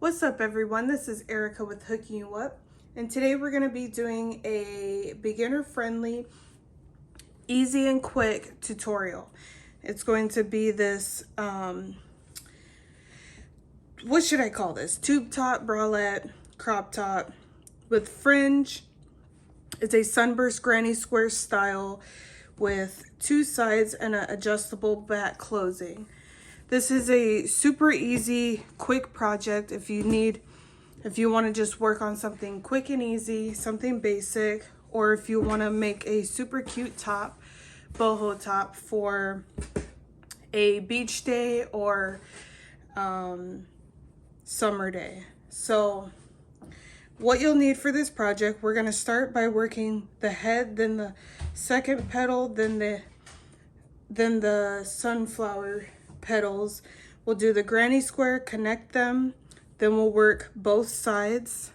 What's up everyone, this is Erica with Hooking You Up, and today we're going to be doing a beginner friendly, easy and quick tutorial. It's going to be this, what should I call this? Tube top, bralette, crop top with fringe. It's a Sunburst granny square style with two sides and an adjustable back closing. This is a super easy, quick project if you want to just work on something quick and easy, something basic, or if you want to make a super cute top, boho top for a beach day or summer day. So what you'll need for this project, we're going to start by working the head, then the second petal, then the sunflower petals. We'll do the granny square, connect them, then we'll work both sides,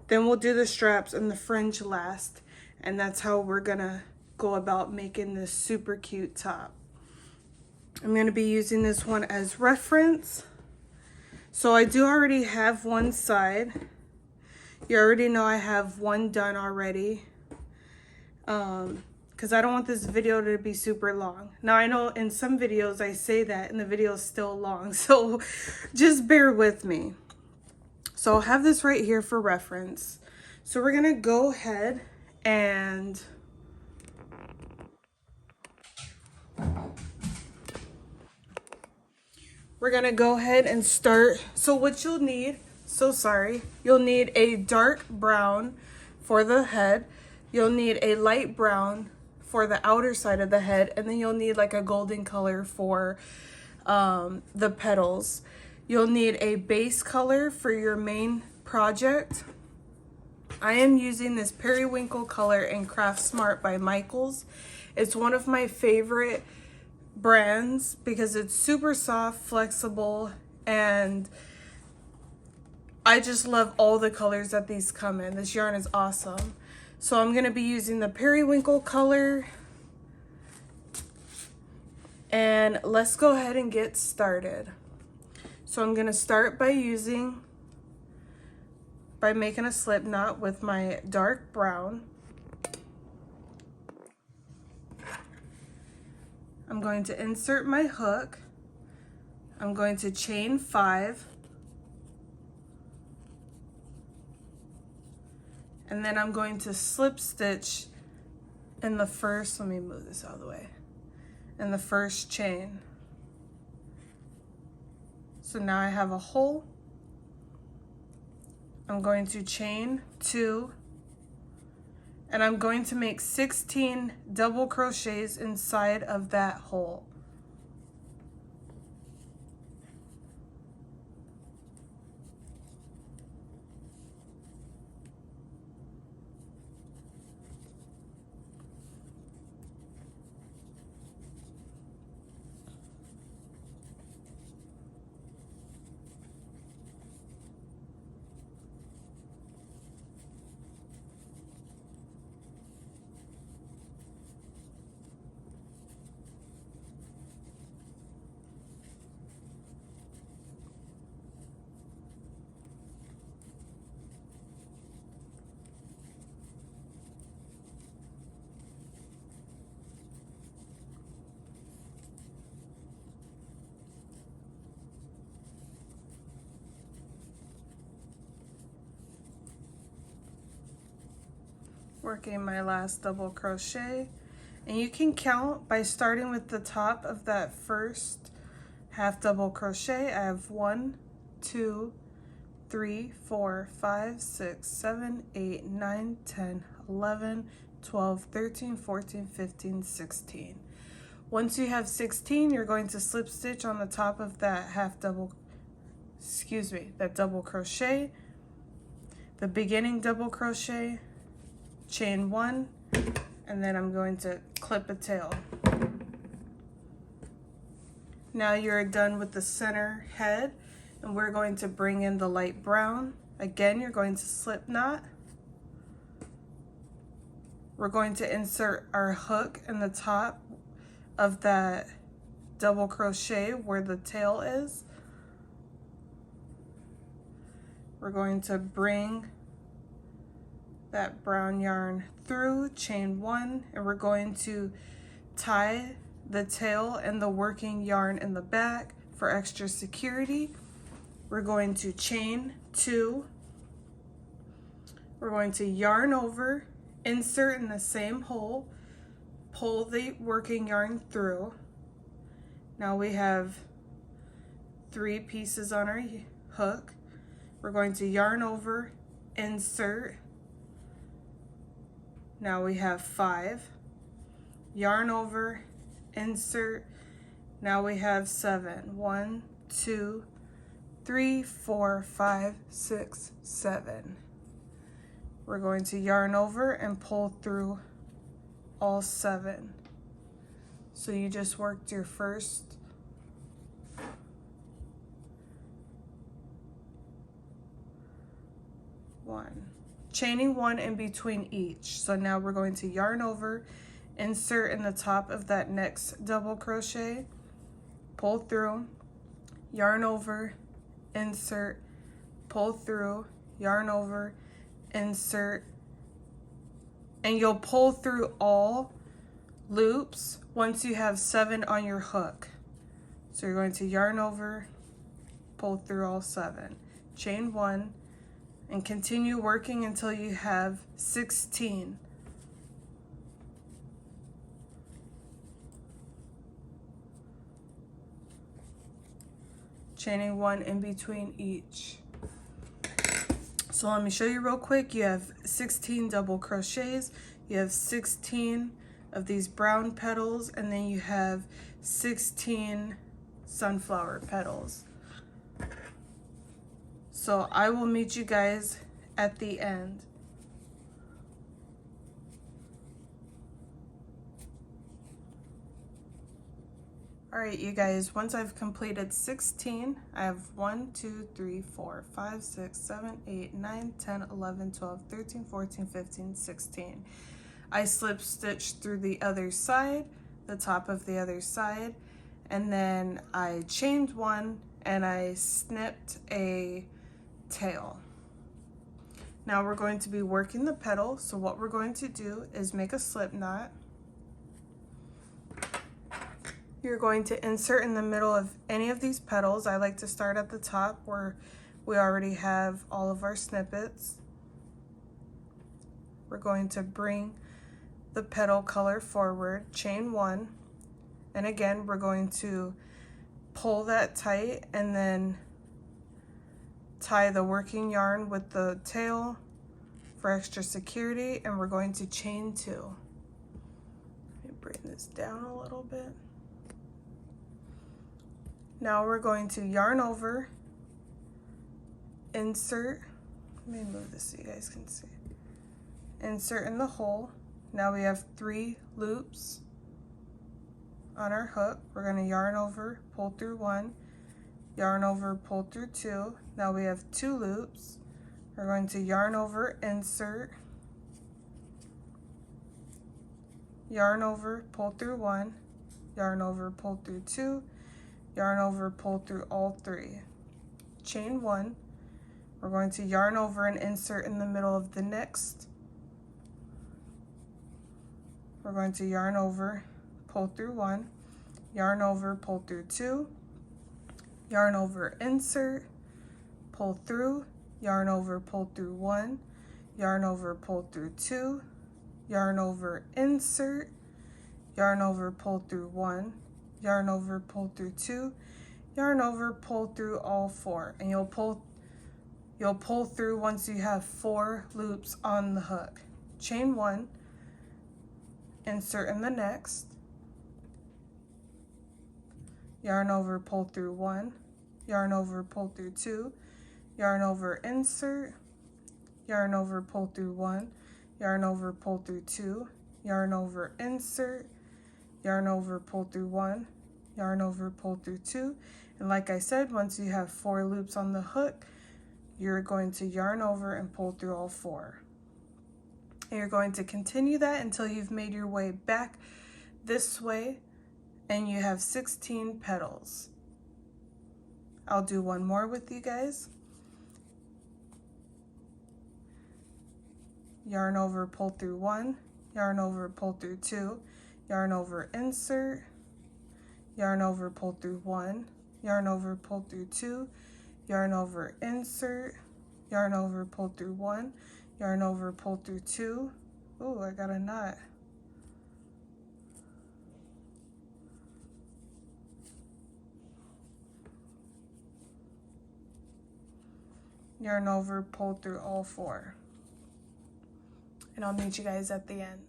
then we'll do the straps and the fringe last, and that's how we're gonna go about making this super cute top. I'm gonna be using this one as reference. So I do already have one side. You already know I have one done already. Because I don't want this video to be super long. Now I know in some videos I say that and the video is still long, so just bear with me. So I'll have this right here for reference. So we're gonna go ahead and start. So what you'll need, you'll need a dark brown for the head. You'll need a light brown for the outer side of the head, and then you'll need like a golden color for the petals. You'll need a base color for your main project. I am using this periwinkle color in Craft Smart by Michaels. It's one of my favorite brands because it's super soft, flexible, and I just love all the colors that these come in. This yarn is awesome. So I'm going to be using the periwinkle color, and let's go ahead and get started. So I'm going to start by making a slip knot with my dark brown. I'm going to insert my hook. I'm going to chain 5. And then I'm going to slip stitch in the first, let me move this out of the way, in the first chain. So now I have a hole. I'm going to chain 2, and I'm going to make 16 double crochets inside of that hole. Working my last double crochet, and you can count by starting with the top of that first half double crochet. I have 1, 2, 3, 4, 5, 6, 7, 8, 9, 10, 11, 12, 13, 14, 15, 16. Once you have 16, you're going to slip stitch on the top of that that double crochet, the beginning double crochet, chain 1, and then I'm going to clip a tail. Now you're done with the center head, and we're going to bring in the light brown. Again, you're going to slip knot. We're going to insert our hook in the top of that double crochet where the tail is. we're going to bring that brown yarn through, chain 1, and we're going to tie the tail and the working yarn in the back for extra security. We're going to chain 2, we're going to yarn over, insert in the same hole, pull the working yarn through. Now we have 3 pieces on our hook. We're going to yarn over, insert. Now we have 5. Yarn over, insert. Now we have 7. 1, 2, 3, 4, 5, 6, 7. We're going to yarn over and pull through all 7. So you just worked your first 1. Chaining 1 in between each. So now we're going to yarn over, insert in the top of that next double crochet, pull through, yarn over, insert, pull through, yarn over, insert, and you'll pull through all loops once you have 7 on your hook. So you're going to yarn over, pull through all 7, chain 1, and continue working until you have 16. Chaining 1 in between each. So let me show you real quick. You have 16 double crochets, you have 16 of these brown petals, and then you have 16 sunflower petals. So I will meet you guys at the end. All right, you guys, once I've completed 16, I have 1, 2, 3, 4, 5, 6, 7, 8, 9, 10, 11, 12, 13, 14, 15, 16. I slip stitched through the other side, the top of the other side, and then I chained 1 and I snipped a tail. Now we're going to be working the petal. So what we're going to do is make a slip knot. You're going to insert in the middle of any of these petals. I like to start at the top where we already have all of our snippets. We're going to bring the petal color forward, chain 1, and again we're going to pull that tight and then tie the working yarn with the tail for extra security, and we're going to chain 2. Let me bring this down a little bit. Now we're going to yarn over, insert, let me move this so you guys can see, insert in the hole. Now we have 3 loops on our hook. We're going to yarn over, pull through 1, yarn over, pull through 2. Now we have 2 loops. We're going to yarn over, insert, yarn over, pull through 1, yarn over, pull through 2, yarn over, pull through all 3. Chain 1. We're going to yarn over and insert in the middle of the next. We're going to yarn over, pull through 1, yarn over, pull through 2, yarn over, insert, pull through, yarn over, pull through 1, yarn over, pull through 2, yarn over, insert, yarn over, pull through 1, yarn over, pull through 2, yarn over, pull through all 4, and you'll pull through once you have 4 loops on the hook. Chain 1, insert in the next, yarn over, pull through 1, yarn over, pull through 2, yarn over, insert, yarn over, pull through 1, yarn over, pull through 2, yarn over, insert, yarn over, pull through 1, yarn over, pull through 2, and like I said, once you have 4 loops on the hook, you're going to yarn over and pull through all 4. And you're going to continue that until you've made your way back this way and you have 16 petals. I'll do one more with you guys. yarn over, pull through 1, yarn over, pull through 2, yarn over, insert, yarn over, pull through 1, yarn over, pull through 2, yarn over, insert, yarn over, pull through 1, yarn over, pull through 2. Ooh, I got a knot. Yarn over, pull through all 4. And I'll meet you guys at the end.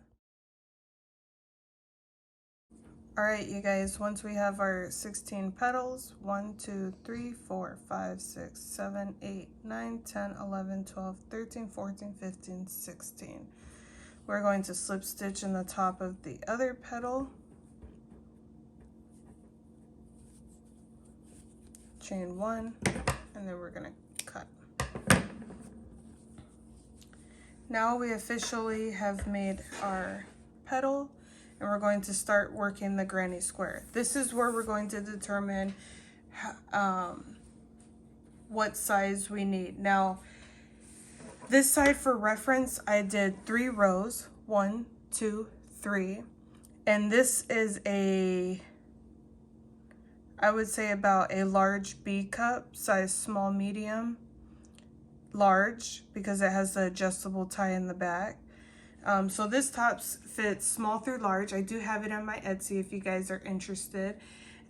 All right, you guys, once we have our 16 petals, 1, 2, 3, 4, 5, 6, 7, 8, 9, 10, 11, 12, 13, 14, 15, 16. We're going to slip stitch in the top of the other petal, chain 1, and then we're gonna cut. Now we officially have made our petal, and we're going to start working the granny square. This is where we're going to determine what size we need. Now, this side for reference, I did 3 rows, 1, 2, 3, and this is I would say about a large B cup, size small, medium, large, because it has the adjustable tie in the back. So this top fits small through large. I do have it on my Etsy if you guys are interested,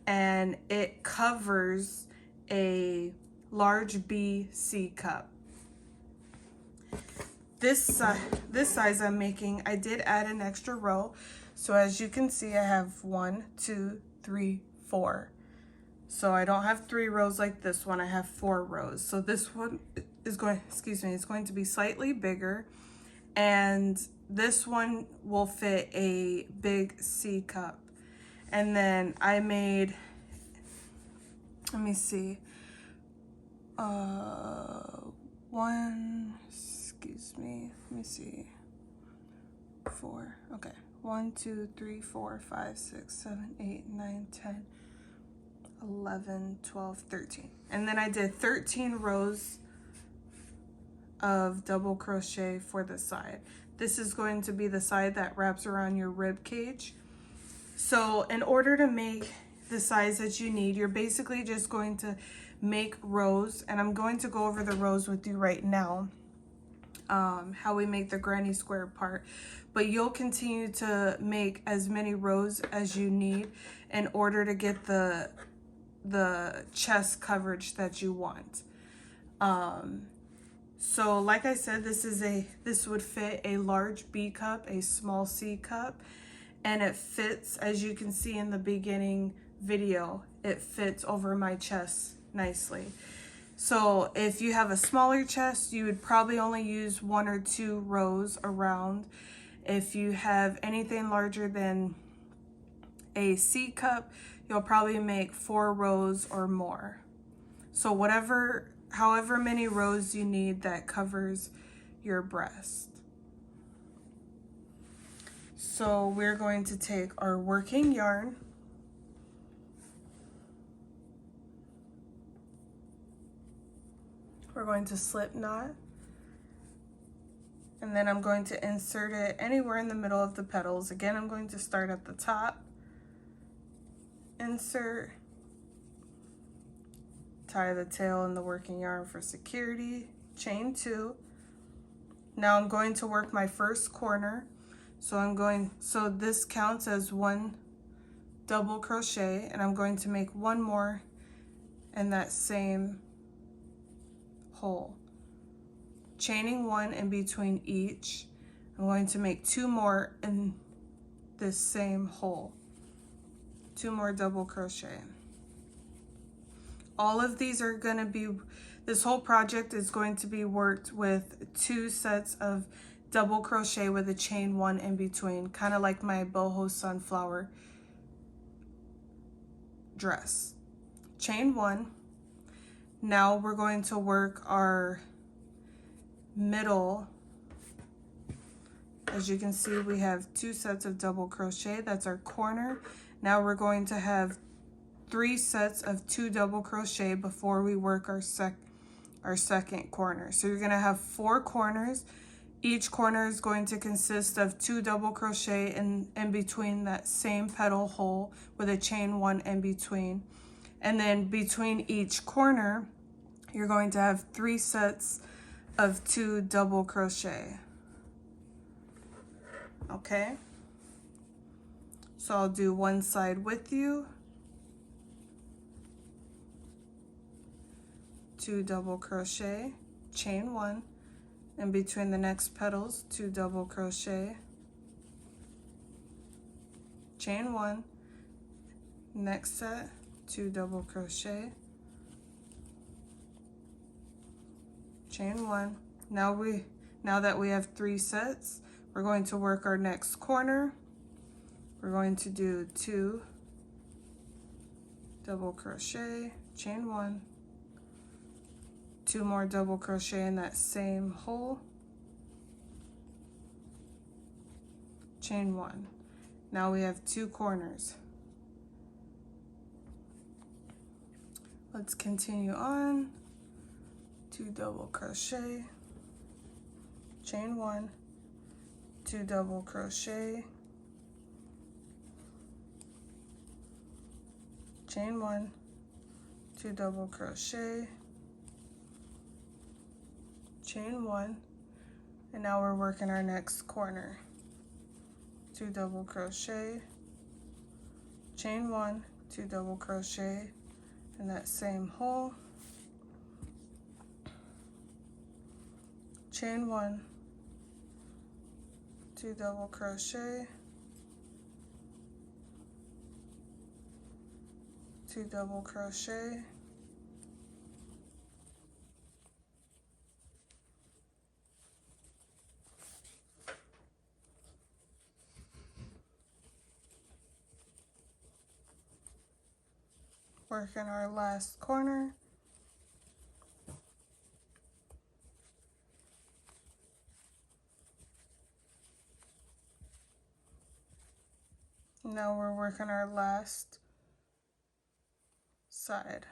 and it covers a large B C cup. This size I'm making, I did add an extra row. So as you can see, I have 1, 2, 3, 4. So I don't have 3 rows like this one, I have 4 rows. So this one is going, it's going to be slightly bigger, and this one will fit a big C cup. And then I made, let me see, 4, okay, 1, 2, 3, 4, 5, 6, 7, 8, 9, 10, 11, 12, 13. And then I did 13 rows of double crochet for the side. This is going to be the side that wraps around your rib cage. So in order to make the size that you need, you're basically just going to make rows, and I'm going to go over the rows with you right now, how we make the granny square part. But you'll continue to make as many rows as you need in order to get the chest coverage that you want. So like I said, this would fit a large B cup, a small C cup, and it fits, as you can see in the beginning video, it fits over my chest nicely. So if you have a smaller chest, you would probably only use 1 or 2 rows around. If you have anything larger than a C cup, you'll probably make 4 rows or more. So however many rows you need that covers your breast. So we're going to take our working yarn, we're going to slip knot, and then I'm going to insert it anywhere in the middle of the petals. Again, I'm going to start at the top, insert, tie the tail in the working yarn for security, chain 2. Now I'm going to work my first corner. So this counts as 1 double crochet, and I'm going to make 1 more in that same hole. Chaining 1 in between each. I'm going to make 2 more in this same hole. 2 more double crochet. All of these are going to be, this whole project is going to be worked with 2 sets of double crochet with a chain 1 in between, kind of like my boho sunflower dress. Chain 1. Now we're going to work our middle. As you can see, we have 2 sets of double crochet. That's our corner. Now we're going to have 3 sets of 2 double crochet before we work our second corner. So you're going to have 4 corners. Each corner is going to consist of 2 double crochet in between that same petal hole with a chain 1 in between. And then between each corner, you're going to have 3 sets of 2 double crochet. Okay? So I'll do one side with you, 2 double crochet, chain 1, in between the next petals, 2 double crochet, chain 1, next set, 2 double crochet, chain 1. Now that we have 3 sets, we're going to work our next corner. We're going to do 2 double crochet, chain 1, 2 more double crochet in that same hole, chain 1. Now we have 2 corners. Let's continue on. 2 double crochet, chain 1, 2 double crochet, chain 1, 2 double crochet, chain 1, and now we're working our next corner. 2 double crochet, chain 1, 2 double crochet in that same hole, chain 1, 2 double crochet, 2 double crochet, working our last corner. Now we're working our last side.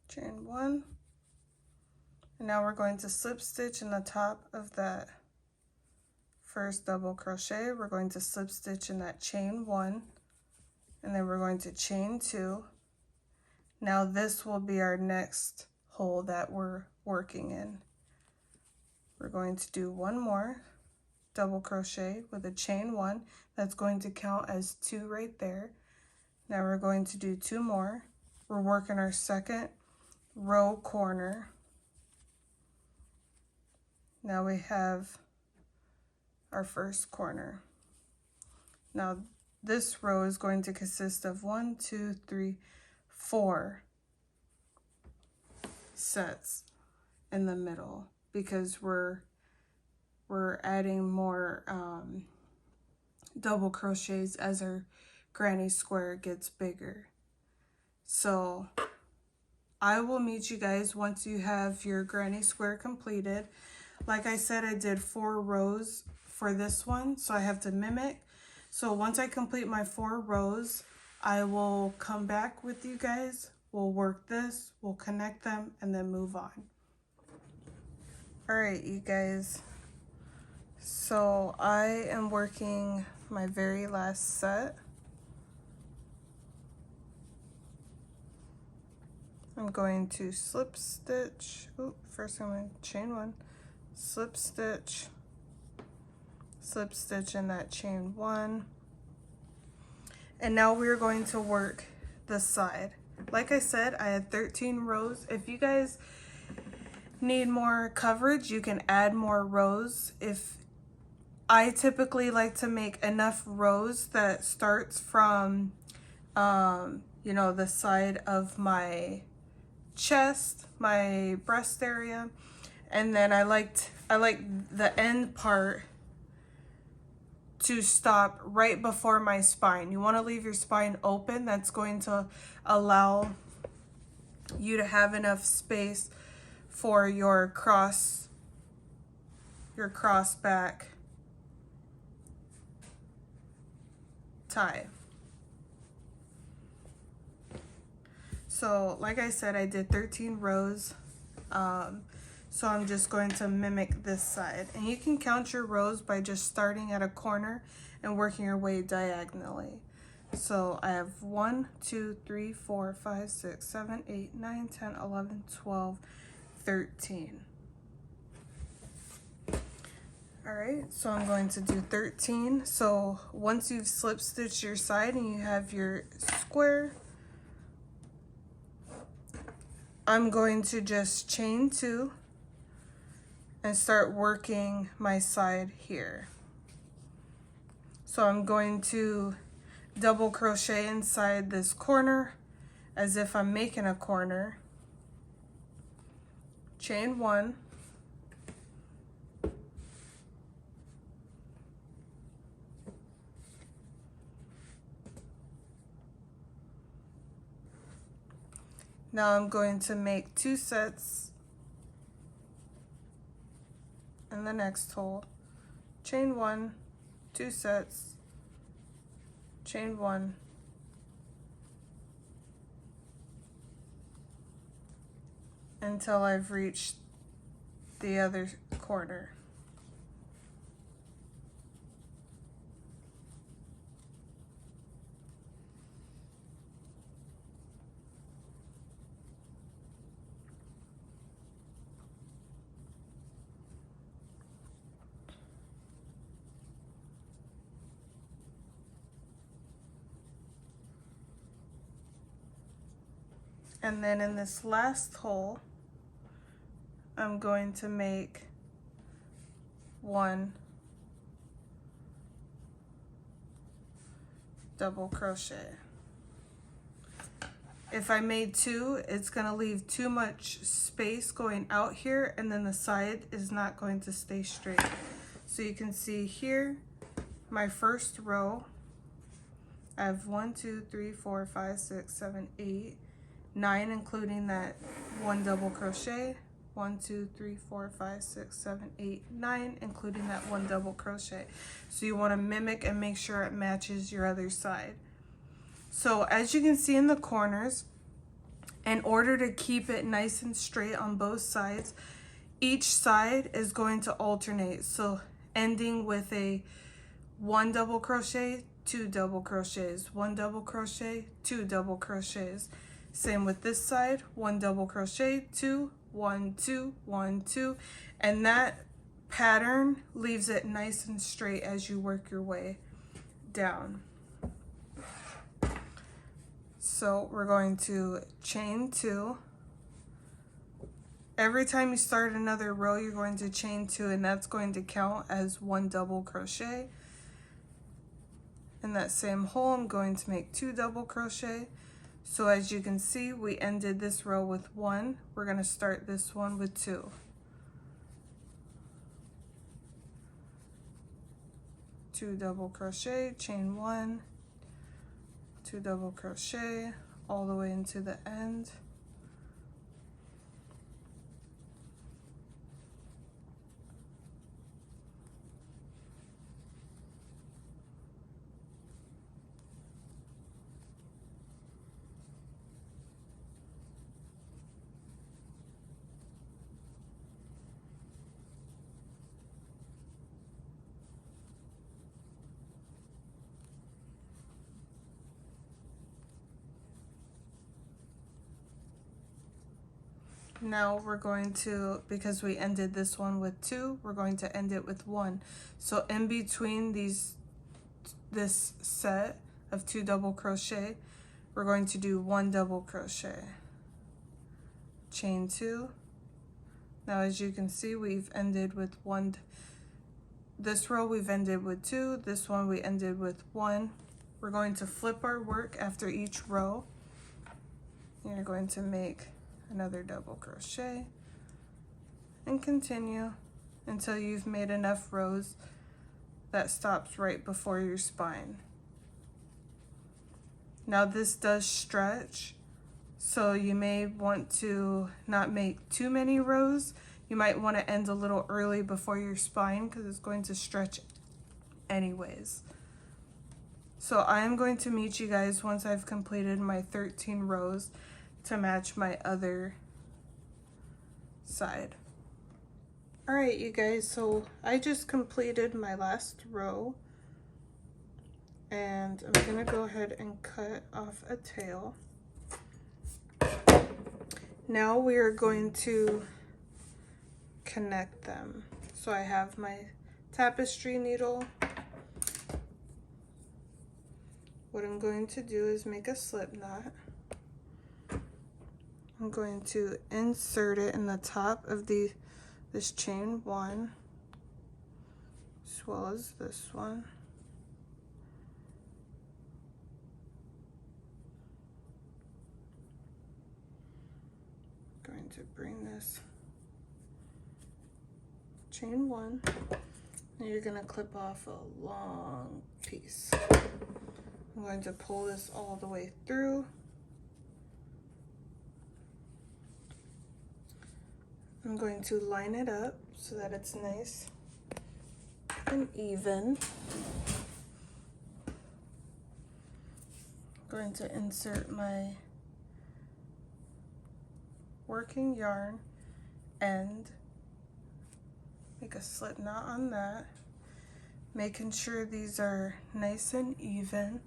Chain 1, and now we're going to slip stitch in the top of that first double crochet. We're going to slip stitch in that chain 1, and then we're going to chain 2. Now this will be our next hole that we're working in. We're going to do 1 more double crochet with a chain 1. That's going to count as 2 right there. Now we're going to do 2 more. We're working our second row corner. Now we have our first corner. Now this row is going to consist of 1, 2, 3, 4 sets in the middle, because we're adding more double crochets as our granny square gets bigger. So I will meet you guys once you have your granny square completed. Like I said, I did 4 rows for this one, so I have to mimic. So once I complete my 4 rows, I will come back with you guys. We'll work this, we'll connect them, and then move on. All right, you guys. So I am working my very last set. I'm going to slip stitch. First I'm going to chain 1, slip stitch in that chain 1. And now we're going to work the side. Like I said, I had 13 rows. If you guys need more coverage, you can add more rows. If I typically like to make enough rows that starts from you know, the side of my chest, my breast area, and then I like the end part to stop right before my spine. You want to leave your spine open. That's going to allow you to have enough space for your cross back tie. So like I said, I did 13 rows. So I'm just going to mimic this side. And you can count your rows by just starting at a corner and working your way diagonally. So I have 1, 2, 3, 4, 5, 6, 7, 8, 9, 10, 11, 12, 13. All right, so I'm going to do 13. So once you've slip stitched your side and you have your square, I'm going to just chain 2 and start working my side here. So I'm going to double crochet inside this corner as if I'm making a corner, chain 1, now I'm going to make 2 sets in the next hole, chain 1, 2 sets, chain 1, until I've reached the other corner. And then in this last hole, I'm going to make 1 double crochet. If I made 2, it's going to leave too much space going out here, and then the side is not going to stay straight. So you can see here, my first row, I have 1, 2, 3, 4, 5, 6, 7, 8, 9, including that 1 double crochet, 1, 2, 3, 4, 5, 6, 7, 8, 9, including that 1 double crochet. So you want to mimic and make sure it matches your other side. So as you can see in the corners, in order to keep it nice and straight on both sides, each side is going to alternate. So ending with a 1 double crochet, 2 double crochets, 1 double crochet, 2 double crochets. Same with this side, 1 double crochet, 2, 1, 2, 1, 2, and that pattern leaves it nice and straight as you work your way down. So we're going to chain 2. Every time you start another row, you're going to chain 2, and that's going to count as 1 double crochet. In that same hole, I'm going to make 2 double crochet. So as you can see, we ended this row with 1. We're going to start this one with 2. Two double crochet, chain 1, 2 double crochet, all the way into the end. Now we're going to, because we ended this one with 2, we're going to end it with 1. So in between this set of 2 double crochet, we're going to do 1 double crochet, chain 2. Now as you can see, we've ended with 1. This row we've ended with 2, this one we ended with 1. We're going to flip our work after each row. You're going to make another double crochet and continue until you've made enough rows that stops right before your spine. Now this does stretch, so you may want to not make too many rows. You might want to end a little early before your spine because it's going to stretch anyways. So I am going to meet you guys once I've completed my 13 rows to match my other side. All right, you guys, so I just completed my last row, and I'm gonna go ahead and cut off a tail. Now we are going to connect them. So I have my tapestry needle. What I'm going to do is make a slip knot. I'm going to insert it in the top of this chain 1, as well as this one. Going to bring this chain 1, and you're going to clip off a long piece. I'm going to pull this all the way through. I'm going to line it up so that it's nice and even. I'm going to insert my working yarn and make a slip knot on that, making sure these are nice and even.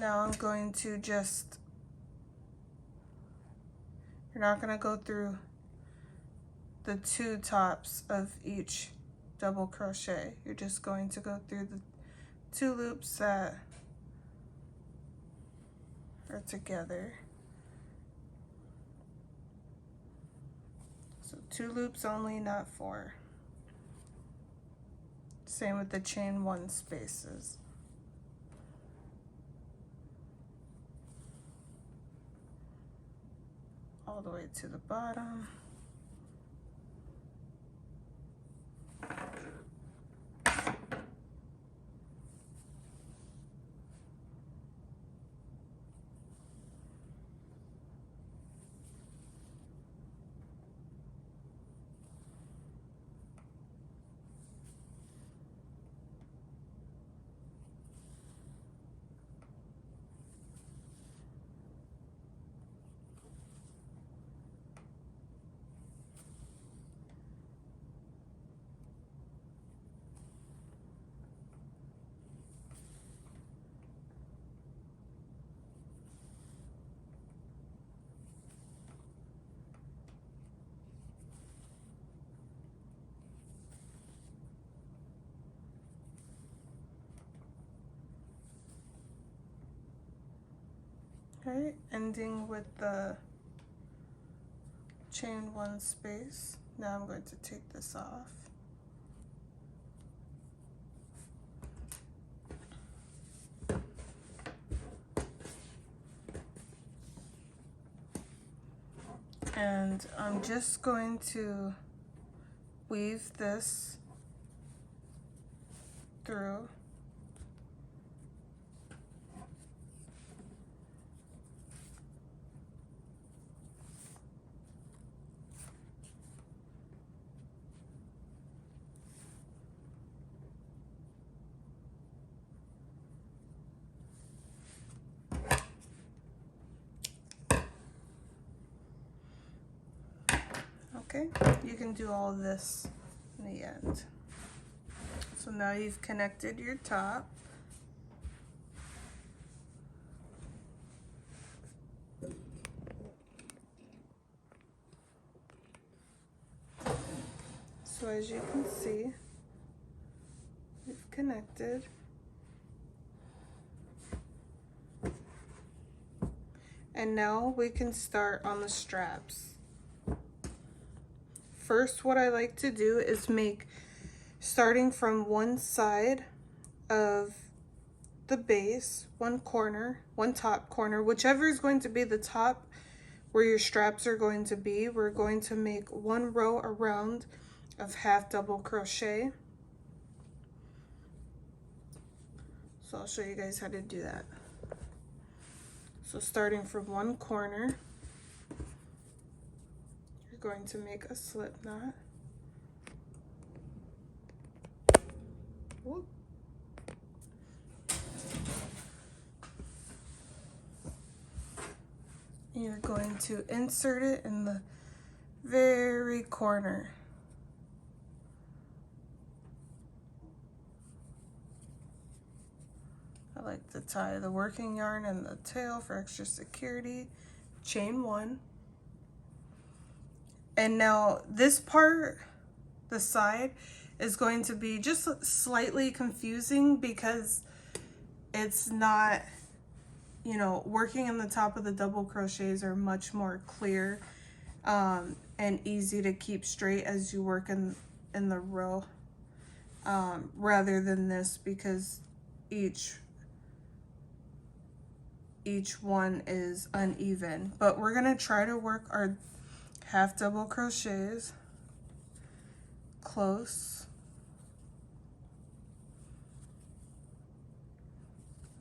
Now I'm going to just, you're not going to go through the 2 tops of each double crochet. You're just going to go through the 2 loops that are together. So 2 loops only, not 4. Same with the chain 1 spaces. All the way to the bottom. Okay, ending with the chain 1 space. Now I'm going to take this off. And I'm just going to weave this through. Okay, you can do all this in the end. So now you've connected your top. So as you can see, we've connected. And now we can start on the straps. First, what I like to do is make, starting from one side of the base, one corner, one top corner, whichever is going to be the top where your straps are going to be, we're going to make 1 row around of half double crochet. So I'll show you guys how to do that. So starting from one corner, you're going to make a slip knot. Whoop. And you're going to insert it in the very corner. I like to tie the working yarn and the tail for extra security. Chain 1. And now this part, the side, is going to be just slightly confusing because it's not, you know, working in the top of the double crochets are much more clear and easy to keep straight as you work in the row, rather than this, because each one is uneven. But we're gonna try to work our half double crochets close,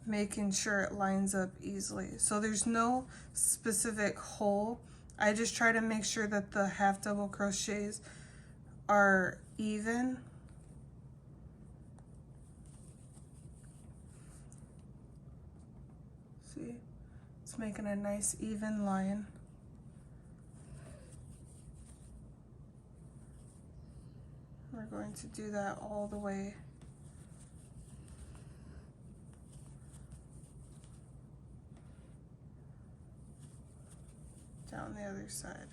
making sure it lines up easily. So there's no specific hole. I just try to make sure that the half double crochets are even. See, it's making a nice even line. We're going to do that all the way down the other side.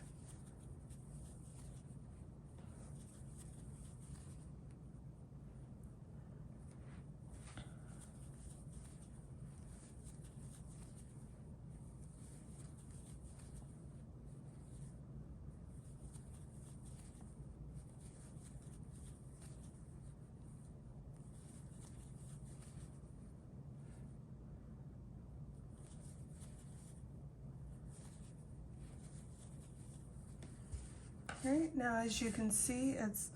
Right now, as you can see, it's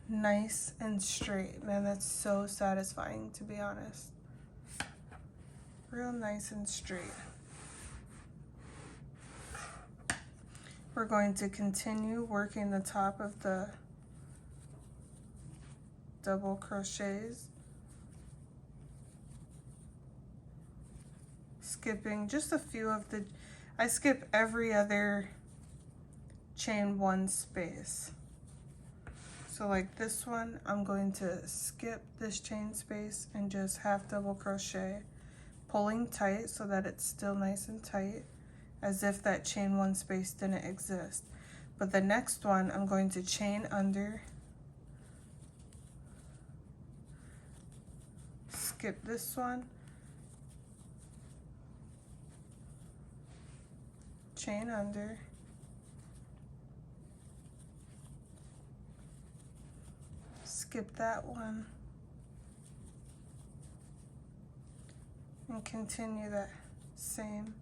nice and straight. Man, that's so satisfying, to be honest. Real nice and straight. We're going to continue working the top of the double crochets, skipping just a few of the, I skip every other chain 1 space. So like this one, I'm going to skip this chain space and just half double crochet, pulling tight so that it's still nice and tight, as if that chain 1 space didn't exist. But the next one, I'm going to chain under, skip this one, chain under, skip that one, and continue that same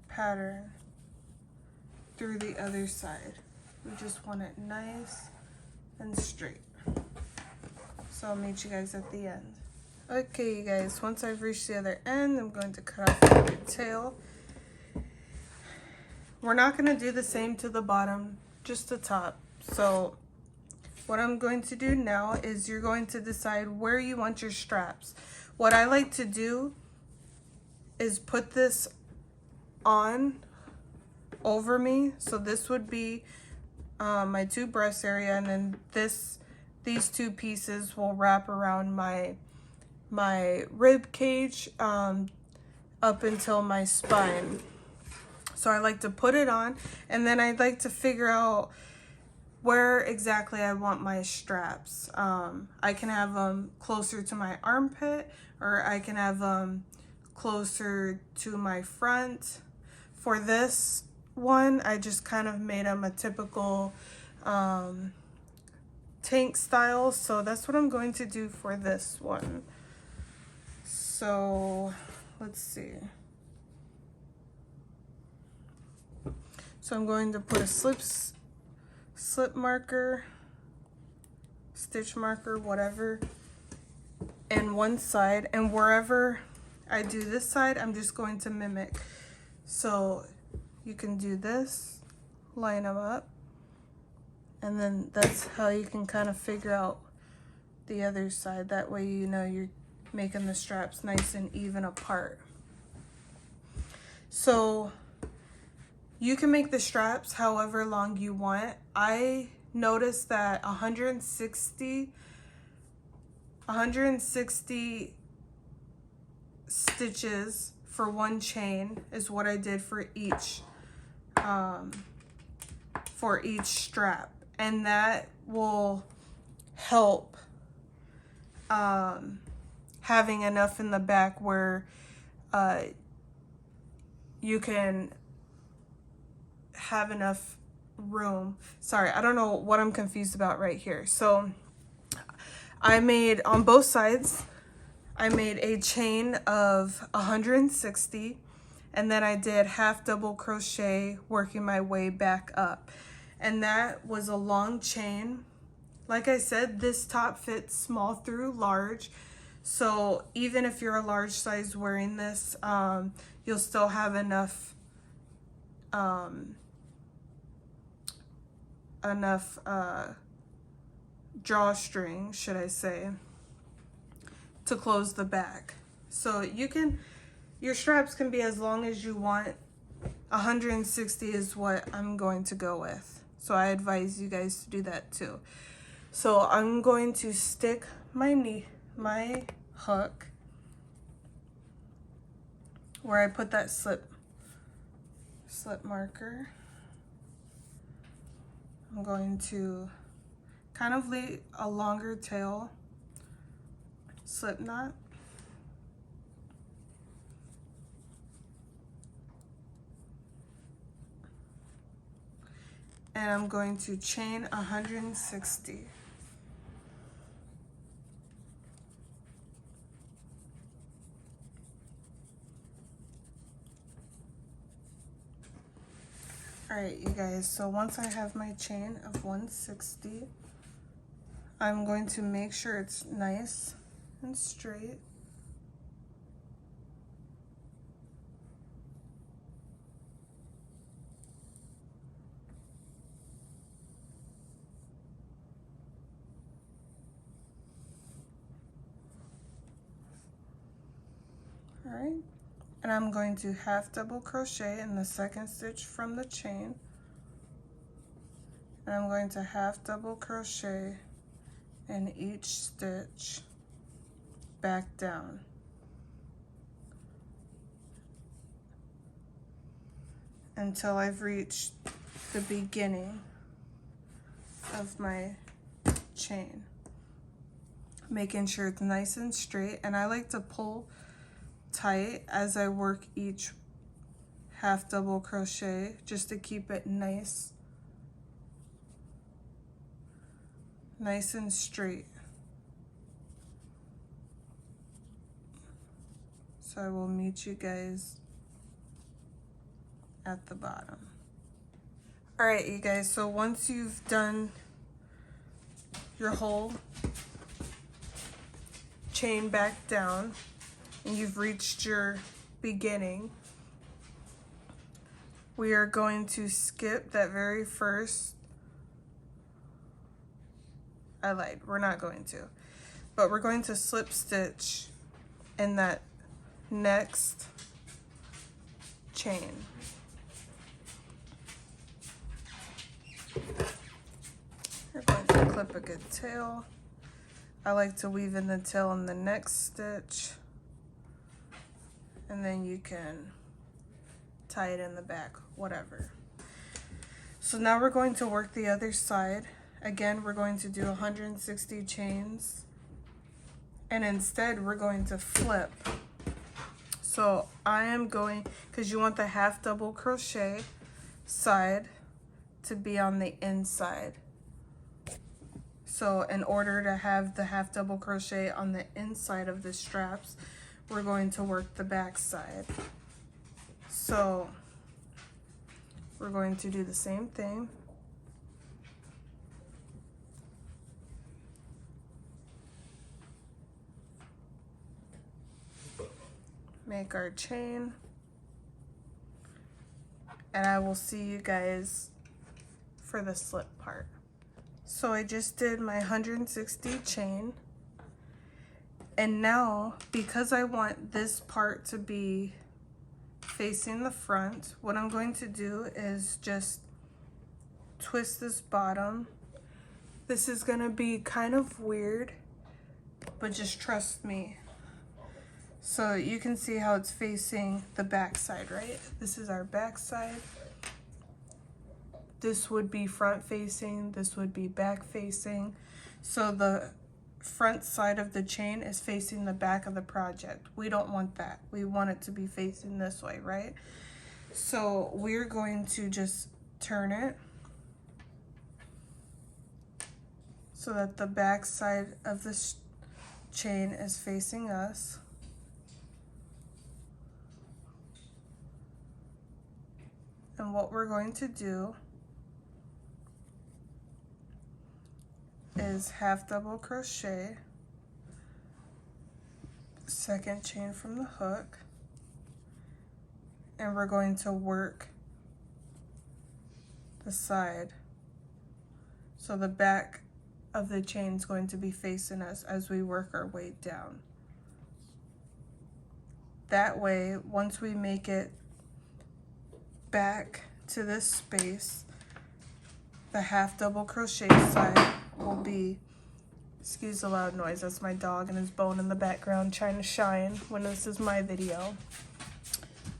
pattern through the other side. We just want it nice and straight. So I'll meet you guys at the end. Okay, you guys, once I've reached the other end, I'm going to cut off the tail. We're not going to do the same to the bottom, just the top. So what I'm going to do now is you're going to decide where you want your straps. What I like to do is put this on over me. So this would be my 2 breast area, and then these 2 pieces will wrap around my rib cage up until my spine. So I like to put it on, and then I'd like to figure out where exactly I want my straps. I can have them closer to my armpit, or I can have them closer to my front. For this one, I just kind of made them a typical tank style, so that's what I'm going to do for this one. So let's see. So I'm going to put a slip marker, stitch marker, whatever, in one side, and wherever I do this side, I'm just going to mimic. So you can do this, line them up, and then that's how you can kind of figure out the other side. That way you know you're making the straps nice and even apart. So you can make the straps however long you want. I noticed that 160 stitches for one chain is what I did for each strap, and that will help having enough in the back where you can have enough room. Sorry, I don't know what I'm confused about right here. So I made, on both sides, I made a chain of 160, and then I did half double crochet working my way back up, and that was a long chain. Like I said, this top fits small through large, so even if you're a large size wearing this, you'll still have enough drawstring, should I say, to close the back. So your straps can be as long as you want. 160 is what I'm going to go with. So I advise you guys to do that too. So I'm going to stick my hook where I put that slip marker. I'm going to kind of leave a longer tail slip knot. And I'm going to chain 160. Alright, you guys, so once I have my chain of 160, I'm going to make sure it's nice and straight. Alright, and I'm going to half double crochet in the second stitch from the chain, and I'm going to half double crochet in each stitch back down. Until I've reached the beginning of my chain, making sure it's nice and straight. And I like to pull tight as I work each half double crochet just to keep it nice and straight. So I will meet you guys at the bottom. All right, you guys, so once you've done your whole chain back down and you've reached your beginning, we are going to skip that very first, I lied, we're not going to, but we're going to slip stitch in that next chain. We're going to clip a good tail. I like to weave in the tail in the next stitch, and then you can tie it in the back, whatever. So now we're going to work the other side. Again, we're going to do 160 chains, and instead we're going to flip. So I am going, because you want the half double crochet side to be on the inside. So in order to have the half double crochet on the inside of the straps, we're going to work the back side. So we're going to do the same thing. Make our chain, and I will see you guys for the slip part. So I just did my 160 chain, and now because I want this part to be facing the front, what I'm going to do is just twist this bottom. This is gonna be kind of weird, but just trust me. So you can see how it's facing the back side, right? This is our back side. This would be front facing, this would be back facing. So the front side of the chain is facing the back of the project. We don't want that. We want it to be facing this way, right? So we're going to just turn it so that the back side of this chain is facing us. And what we're going to do is half double crochet, second chain from the hook, and we're going to work the side. So the back of the chain is going to be facing us as we work our way down. That way, once we make it back to this space, the half double crochet side will be, excuse the loud noise, that's my dog and his bone in the background trying to shine when this is my video.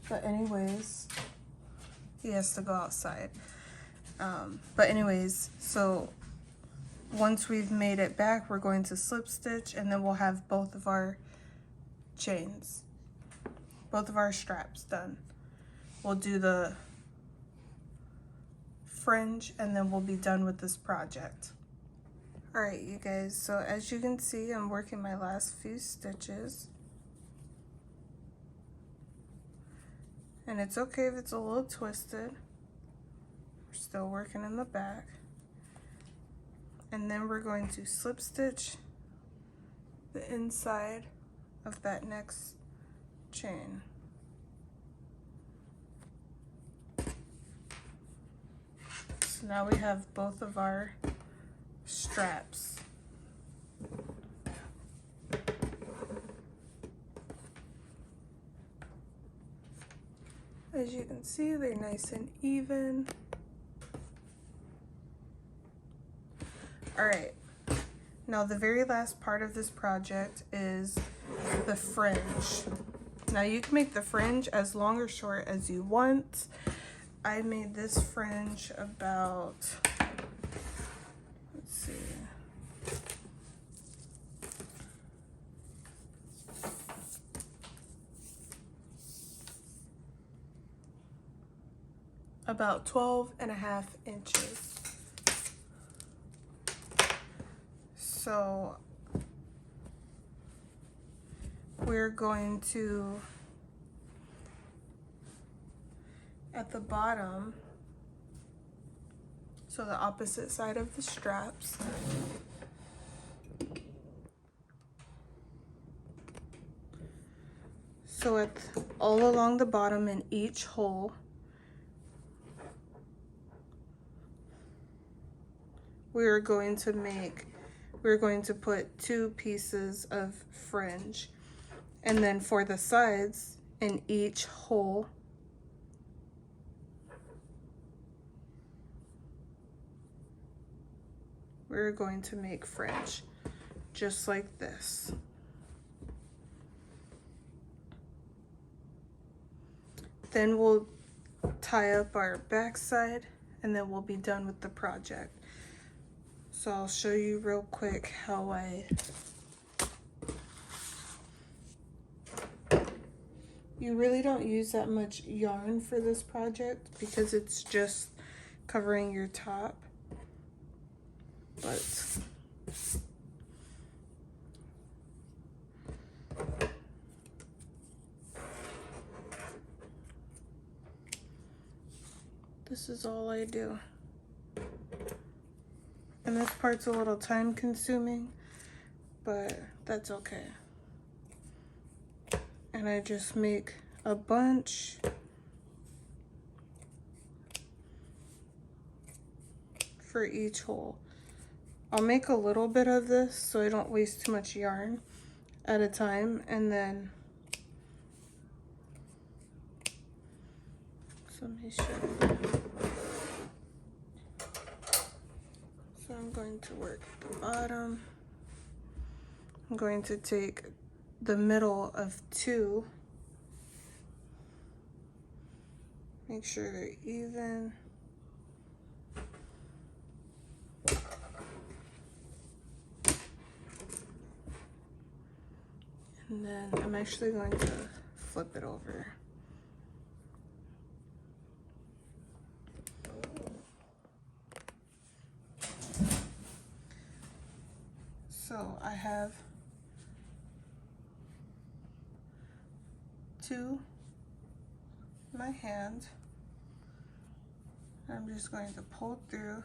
But anyways, he has to go outside. But anyways, so once we've made it back, we're going to slip stitch, and then we'll have both of our chains, both of our straps done. We'll do the fringe, and then we'll be done with this project. All right, you guys, so as you can see, I'm working my last few stitches. And it's okay if it's a little twisted. We're still working in the back. And then we're going to slip stitch the inside of that next chain. So now we have both of our straps. As you can see, they're nice and even. All right, now the very last part of this project is the fringe. Now you can make the fringe as long or short as you want. I made this fringe about, let's see, about 12.5 inches. So we're going to, at the bottom, so the opposite side of the straps, so all along the bottom in each hole, we're going to put 2 pieces of fringe, and then for the sides in each hole, we're going to make fringe just like this. Then we'll tie up our back side, and then we'll be done with the project. So I'll show you real quick how you really don't use that much yarn for this project because it's just covering your top. But This is all I do. And this part's a little time consuming, but that's okay. And I just make a bunch for each hole. I'll make a little bit of this so I don't waste too much yarn at a time, and then so let me show you. So I'm going to work the bottom. I'm going to take the middle of 2, make sure they're even. And then I'm actually going to flip it over. So I have 2 in my hand. I'm just going to pull through.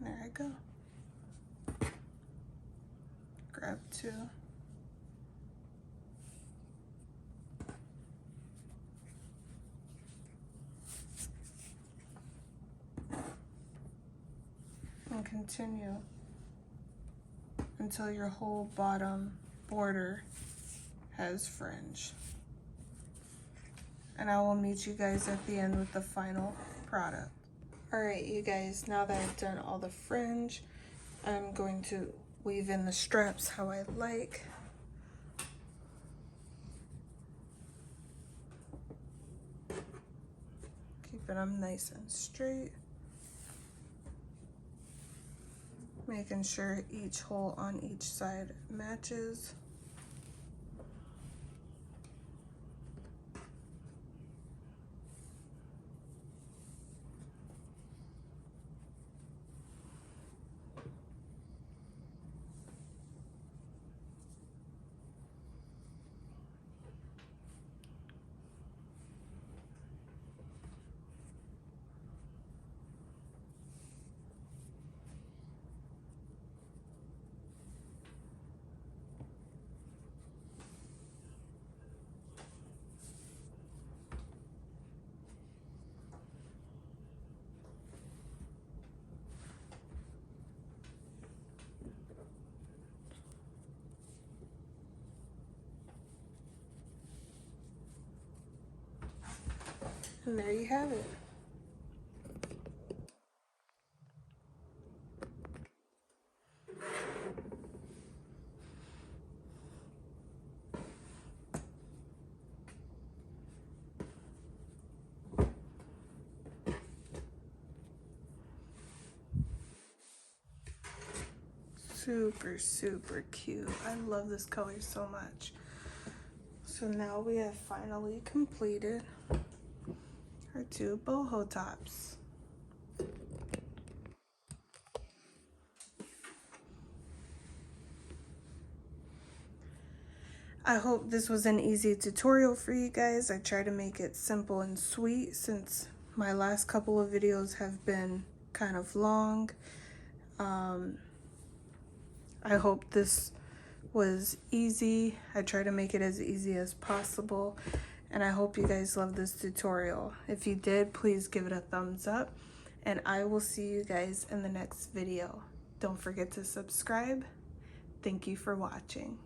There I go. Grab 2. And continue until your whole bottom border has fringe. And I will meet you guys at the end with the final product. Alright, you guys, now that I've done all the fringe, I'm going to weave in the straps how I like. Keeping them nice and straight. Making sure each hole on each side matches. And there you have it. Super, super cute. I love this color so much. So now we have finally completed our 2 boho tops. I hope this was an easy tutorial for you guys. I try to make it simple and sweet since my last couple of videos have been kind of long. I hope this was easy. I try to make it as easy as possible, and I hope you guys love this tutorial. If you did, please give it a thumbs up, and I will see you guys in the next video. Don't forget to subscribe. Thank you for watching.